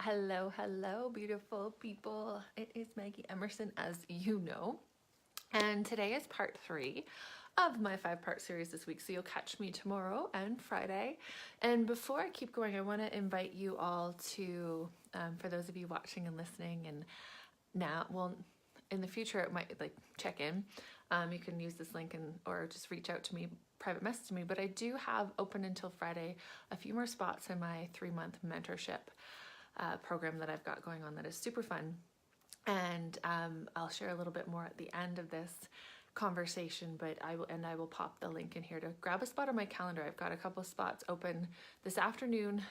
Hello, hello, beautiful people. It is Maggie Emerson, as you know. And today is part 3 of my 5-part series this week. So you'll catch me tomorrow and Friday. And before I keep going, I want to invite you all to, for those of you watching and listening, and now, well, in the future, it might check in. You can use this link or just reach out to me, private message me. But I do have open until Friday a few more spots in my 3-month mentorship program that I've got going on that is super fun. And I'll share a little bit more at the end of this conversation, but I will pop the link in here to grab a spot on my calendar. I've got a couple of spots open this afternoon,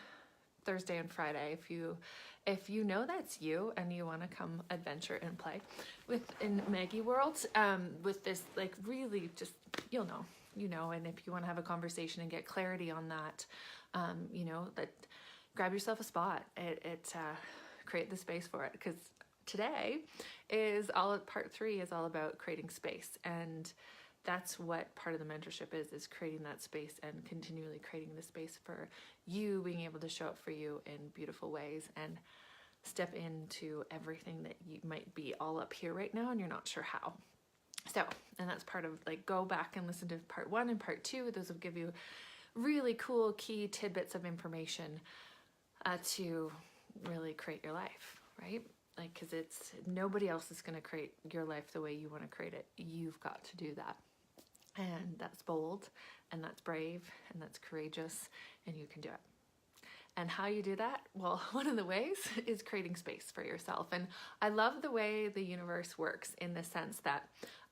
Thursday and Friday. If you know that's you and you want to come adventure and play in Maggie World, with this really just you know, and if you want to have a conversation and get clarity on that, that grab yourself a spot. Create the space for it, because today is part 3 is all about creating space, and that's what part of the mentorship is creating that space and continually creating the space for you being able to show up for you in beautiful ways and step into everything that you might be all up here right now and you're not sure how. So, and that's part of go back and listen to part 1 and part 2. Those will give you really cool key tidbits of information to really create your life, right? Because nobody else is going to create your life the way you want to create it. You've got to do that. And that's bold, and that's brave, and that's courageous, and you can do it. And how you do that? Well, one of the ways is creating space for yourself. And I love the way the universe works in the sense that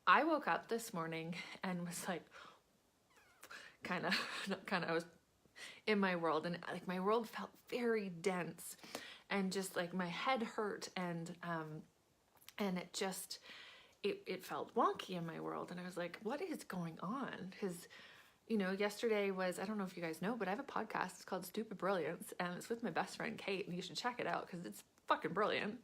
I woke up this morning and was I was in my world, and my world felt very dense, and just my head hurt, and it just it felt wonky in my world, and I was like, what is going on? Because yesterday was, I don't know if you guys know, but I have a podcast. It's called Stupid Brilliance, and it's with my best friend Kate, and you should check it out because it's fucking brilliant.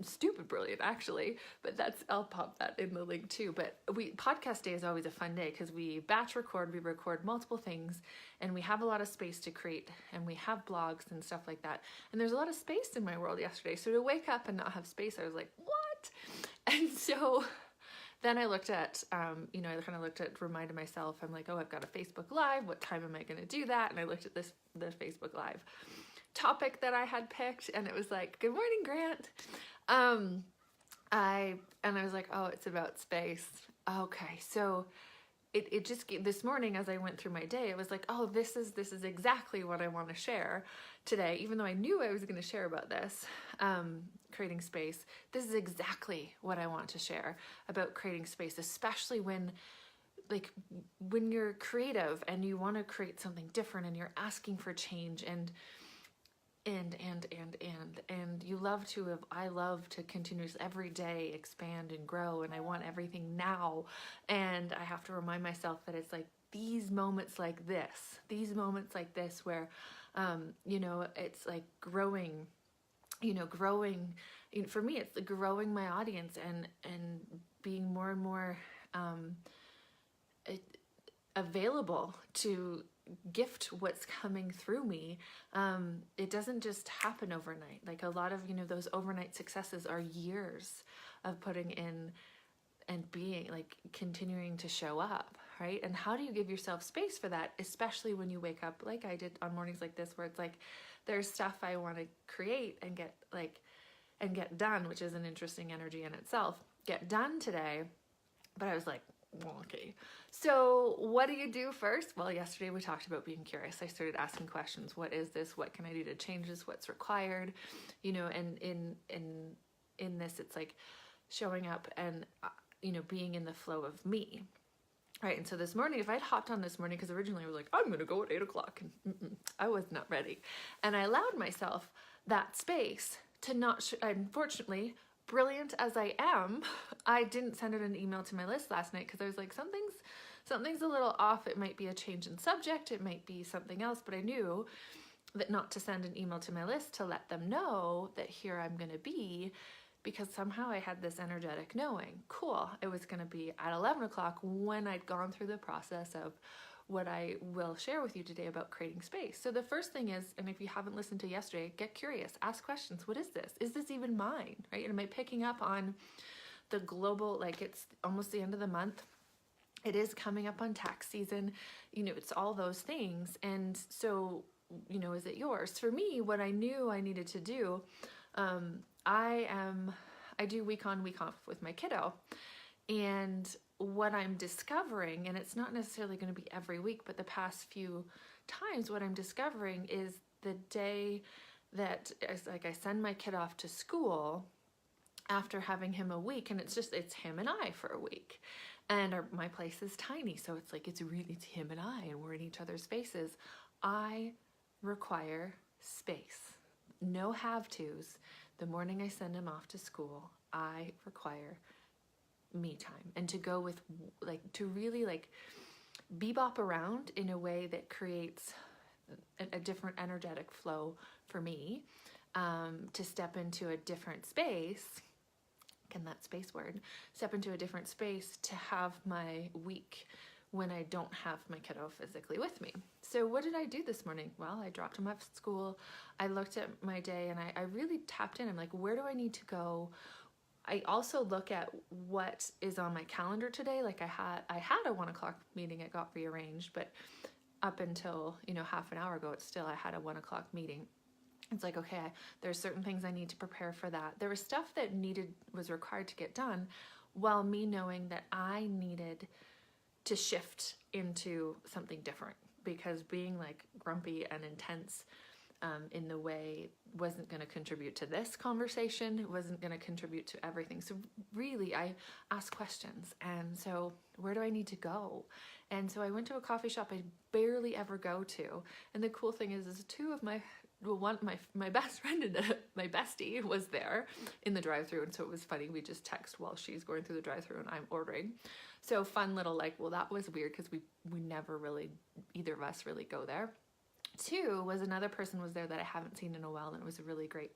Stupid brilliant, actually, but I'll pop that in the link too. But podcast day is always a fun day because we batch record, we record multiple things, and we have a lot of space to create, and we have blogs and stuff like that. And there's a lot of space in my world yesterday. So to wake up and not have space, I was like, what? And so then I looked at, reminded myself, I'm like, oh, I've got a Facebook Live. What time am I going to do that? And I looked at the Facebook Live topic that I had picked, and it was like, good morning, Grant. I was like, oh, it's about space. Okay, so it just, this morning as I went through my day, it was like, oh, this is exactly what I want to share today, even though I knew I was going to share about this, creating space. This is exactly what I want to share about creating space, especially when you're creative and you want to create something different and you're asking for change, and I love to continuously every day expand and grow, and I want everything now, and I have to remind myself that it's these moments like this where it's growing, for me it's growing my audience and being more and more available to gift what's coming through me. It doesn't just happen overnight. A lot of those overnight successes are years of putting in and being continuing to show up, right? And how do you give yourself space for that, especially when you wake up like I did on mornings like this, where it's there's stuff I want to create and get done, which is an interesting energy in itself, get done today, but I was wonky. So what do you do first? Well, yesterday we talked about being curious. I started asking questions. What is this? What can I do to change this? What's required? And in this, it's showing up and being in the flow of me. Right. And so this morning, if I'd hopped on this morning, because originally I was I'm going to go at 8 o'clock, and I was not ready. And I allowed myself that space to not, unfortunately, brilliant as I am, I didn't send out an email to my list last night because I was like, something's a little off. It might be a change in subject. It might be something else, but I knew that not to send an email to my list to let them know that here I'm going to be, because somehow I had this energetic knowing, cool, it was going to be at 11 o'clock when I'd gone through the process of what I will share with you today about creating space. So the first thing is, and if you haven't listened to yesterday, get curious, ask questions. What is this? Is this even mine, right? Am I picking up on the global, like it's almost the end of the month. It is coming up on tax season, it's all those things. And so, is it yours? For me, what I knew I needed to do, I do week on, week off with my kiddo. And what I'm discovering, and it's not necessarily going to be every week, but the past few times, what I'm discovering is the day that I send my kid off to school after having him a week, and it's him and I for a week. And my place is tiny, so it's him and I, and we're in each other's spaces. I require space. No have-tos. The morning I send him off to school, I require me time, and to go with, to really bebop around in a way that creates a different energetic flow for me, to step into a different space. And that space word, step into a different space to have my week when I don't have my kiddo physically with me. So what did I do this morning? Well, I dropped him off at school. I looked at my day and I really tapped in. I'm like, where do I need to go? I also look at what is on my calendar today. I had a 1 o'clock meeting. It got rearranged, but up until, half an hour ago, I had a 1 o'clock meeting. It's like, okay, there's certain things I need to prepare for that. There was stuff that was required to get done, while me knowing that I needed to shift into something different, because being grumpy and intense in the way wasn't going to contribute to this conversation. It wasn't going to contribute to everything. So really, I asked questions. And so where do I need to go? And so I went to a coffee shop I barely ever go to. And the cool thing is two of my best friend and my bestie was there in the drive-thru, and so it was funny. We just text while she's going through the drive-thru and I'm ordering. So fun little that was weird, because we never really, either of us really go there. Two was another person was there that I haven't seen in a while, and it was a really great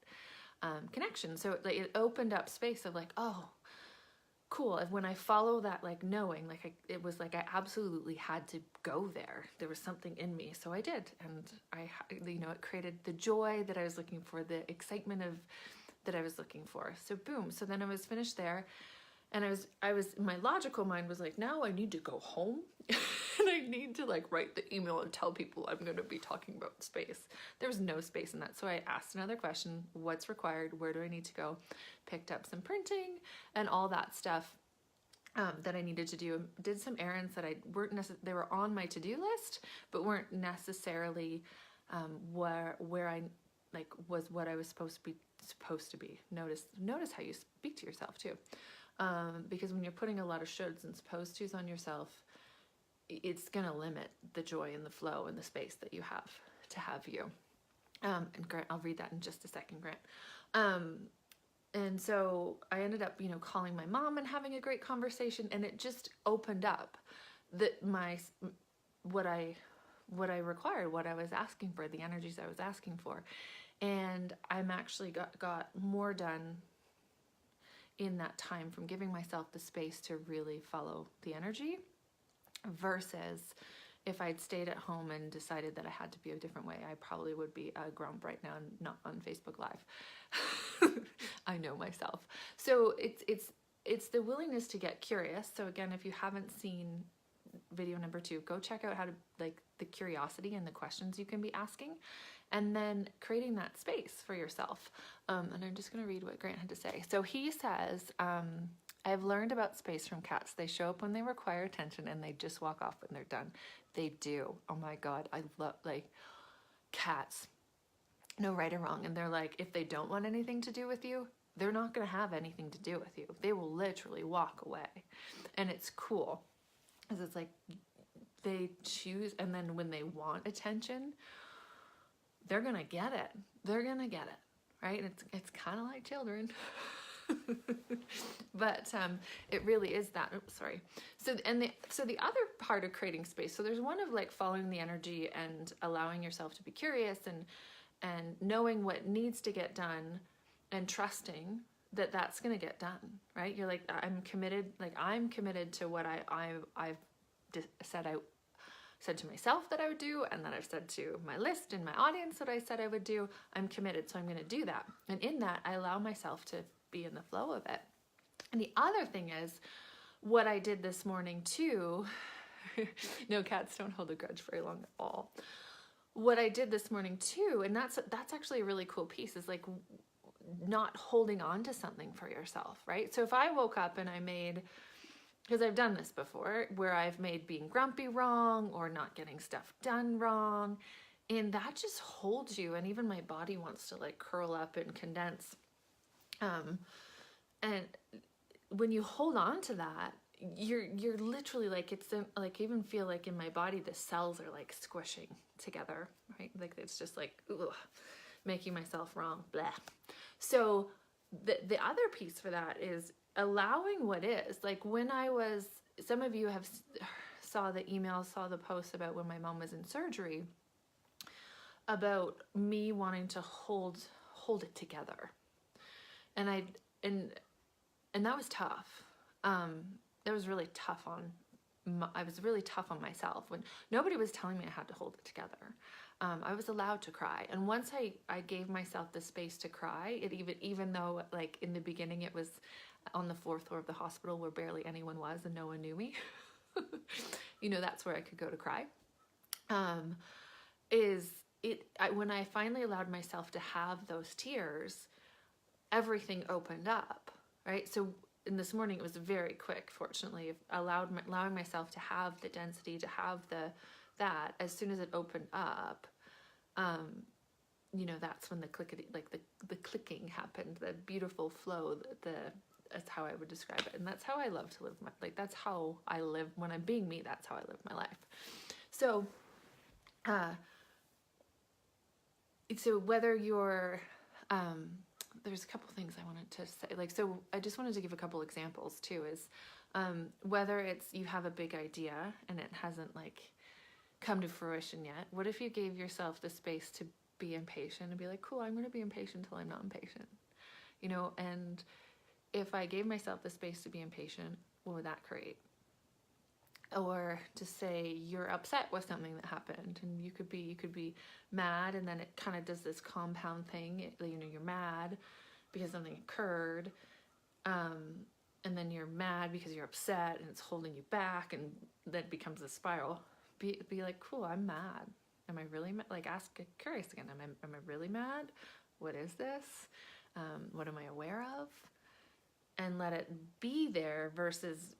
connection. So it opened up space of oh, cool. And when I follow that, knowing, it was I absolutely had to go there. There was something in me, so I did, and it created the joy that I was looking for, the excitement that I was looking for. So boom. So then I was finished there, and I was my logical mind was now I need to go home, and I need to write the email and tell people I'm going to be talking about space. There was no space in that, so I asked another question: what's required? Where do I need to go? Picked up some printing and all that stuff that I needed to do. Did some errands that they were on my to-do list, but weren't necessarily where I was what I was supposed to be. Notice how you speak to yourself too, because when you're putting a lot of shoulds and supposed tos on yourself, it's gonna limit the joy and the flow and the space that you have to have you. And Grant, I'll read that in just a second, Grant. And so I ended up, calling my mom and having a great conversation, and it just opened up what I required, what I was asking for, the energies I was asking for. And I'm actually got more done in that time from giving myself the space to really follow the energy, versus if I'd stayed at home and decided that I had to be a different way, I probably would be a grump right now and not on Facebook Live. I know myself. So it's the willingness to get curious. So again, if you haven't seen video number 2, go check out how to the curiosity and the questions you can be asking, and then creating that space for yourself. And I'm just going to read what Grant had to say. So he says, I've learned about space from cats. They show up when they require attention, and they just walk off when they're done. They do. Oh my God. I love cats. No right or wrong. And they're if they don't want anything to do with you, they're not going to have anything to do with you. They will literally walk away. And it's cool, because it's they choose, and then when they want attention, they're going to get it. They're going to get it, right? It's kind of like children. But it really is that. Oops, sorry. So the other part of creating space, so there's one of following the energy and allowing yourself to be curious and knowing what needs to get done, and trusting that that's going to get done, right? You're I'm committed to what I've set out said to myself that I would do, and that I've said to my list and my audience that I said I would do. I'm committed, so I'm going to do that. And in that, I allow myself to be in the flow of it. And the other thing is, what I did this morning too, no, cats don't hold a grudge very long at all. What I did this morning too, and that's actually a really cool piece, is like not holding on to something for yourself, right? So if I woke up and I made, because I've done this before, where I've made being grumpy wrong or not getting stuff done wrong, and that just holds you, and even my body wants to like curl up and condense. And when you hold on to that, you're literally like, it's like, I even feel like in my body the cells are like squishing together, right? Like it's just like, ugh, making myself wrong, blah. So the other piece for that is allowing what is. Like when I was, some of you have saw the email, saw the post about when my mom was in surgery, about me wanting to hold it together. And that was tough. That was really tough I was really tough on myself when nobody was telling me I had to hold it together. I was allowed to cry. And once I gave myself the space to cry, it even though like in the beginning it was on the 4th floor of the hospital where barely anyone was and no one knew me, you know, that's where I could go to cry. When I finally allowed myself to have those tears, everything opened up, right? So in this morning, it was very quick, fortunately, allowing myself to have the density, to have that. As soon as it opened up, you know, that's when the clickety, like the clicking happened, the beautiful flow, that's how I would describe it. And that's how I love to live that's how I live when I'm being me, that's how I live my life. So, so whether you're, there's a couple things I wanted to say. Like, so I just wanted to give a couple examples too, is whether it's you have a big idea and it hasn't like come to fruition yet. What if you gave yourself the space to be impatient and be like, cool, I'm going to be impatient until I'm not impatient, you know? And if I gave myself the space to be impatient, what would that create? Or to say you're upset with something that happened, and you could be mad, and then it kind of does this compound thing. You know, you're mad because something occurred, and then you're mad because you're upset, and it's holding you back, and then it becomes a spiral. Be like, cool, I'm mad. Am I really mad? Like, get curious again. Am I really mad? What is this? What am I aware of? And let it be there, versus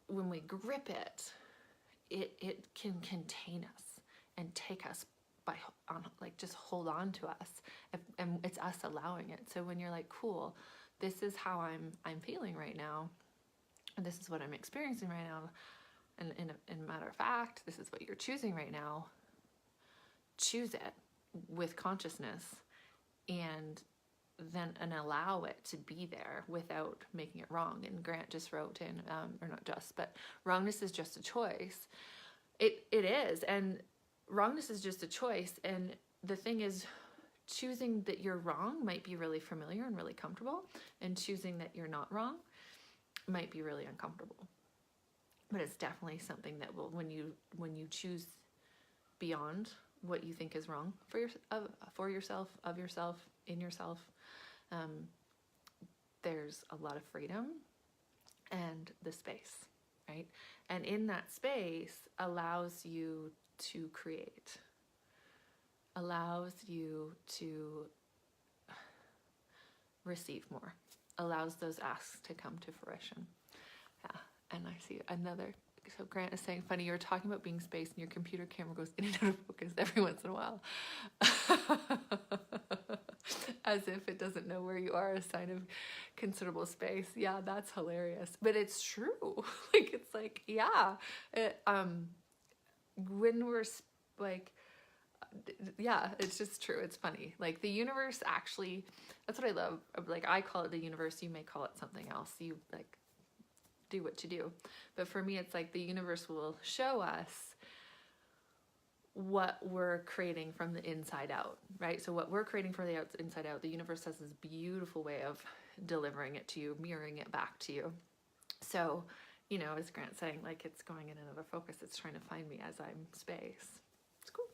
when we grip it, it can contain us and take us just hold on to us, and it's us allowing it. So when you're like, cool, this is how I'm feeling right now, and this is what I'm experiencing right now, and in matter of fact, this is what you're choosing right now. Choose it with consciousness, and allow it to be there without making it wrong. And Grant just wrote in, or not just, but wrongness is just a choice. It is, and wrongness is just a choice. And the thing is, choosing that you're wrong might be really familiar and really comfortable, and choosing that you're not wrong might be really uncomfortable. But it's definitely something that will, when you choose beyond what you think is wrong for yourself, of yourself, in yourself, there's a lot of freedom and the space, right? And in that space allows you to create, allows you to receive more, allows those asks to come to fruition. Yeah, and I see another. So Grant is saying, funny, you're talking about being space and your computer camera goes in and out of focus every once in a while. As if it doesn't know where you are, a sign of considerable space. Yeah, that's hilarious. But it's true. Like, it's like, yeah. When we're like, yeah, it's just true. It's funny. Like, the universe actually, that's what I love. Like, I call it the universe. You may call it something else. You, like, do what you do. But for me, it's like the universe will show us what we're creating from the inside out, right? So what we're creating from the inside out, the universe has this beautiful way of delivering it to you, mirroring it back to you. So you know, as Grant's saying, like it's going in another focus. It's trying to find me as I'm space. It's cool.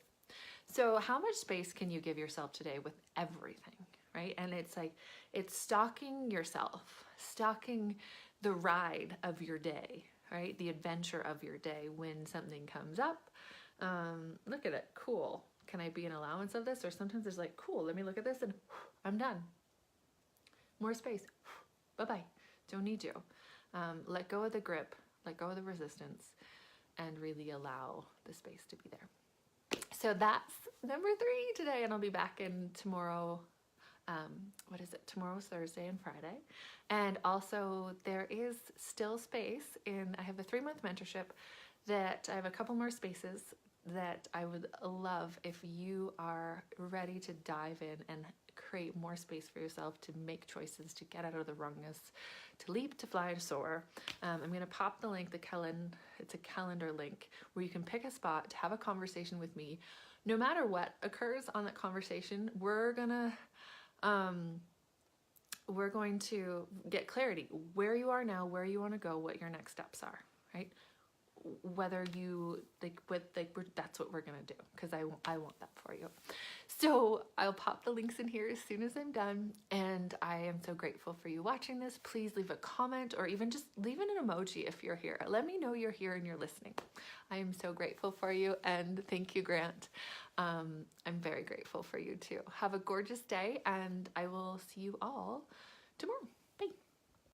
So how much space can you give yourself today with everything, right? And it's like, it's stalking yourself, stalking the ride of your day, right? The adventure of your day when something comes up. Look at it, cool. Can I be an allowance of this? Or sometimes there's like, cool, let me look at this and I'm done. More space, bye-bye, don't need you. Let go of the grip, let go of the resistance, and really allow the space to be there. So that's number 3 today, and I'll be back in tomorrow. What is it? Tomorrow's Thursday and Friday. And also there is still space I have a 3-month mentorship that I have a couple more spaces that I would love if you are ready to dive in and create more space for yourself, to make choices, to get out of the rungness, to leap, to fly, to soar. I'm going to pop the link, it's a calendar link where you can pick a spot to have a conversation with me. No matter what occurs on that conversation, we're going to get clarity where you are now, where you want to go, what your next steps are, right? Whether you that's what we're gonna do, because I want that for you. So I'll pop the links in here as soon as I'm done, and I am so grateful for you watching this. Please leave a comment or even just leave an emoji if you're here. Let me know you're here and you're listening. I am so grateful for you, and thank you, Grant. I'm very grateful for you too. Have a gorgeous day, and I will see you all tomorrow.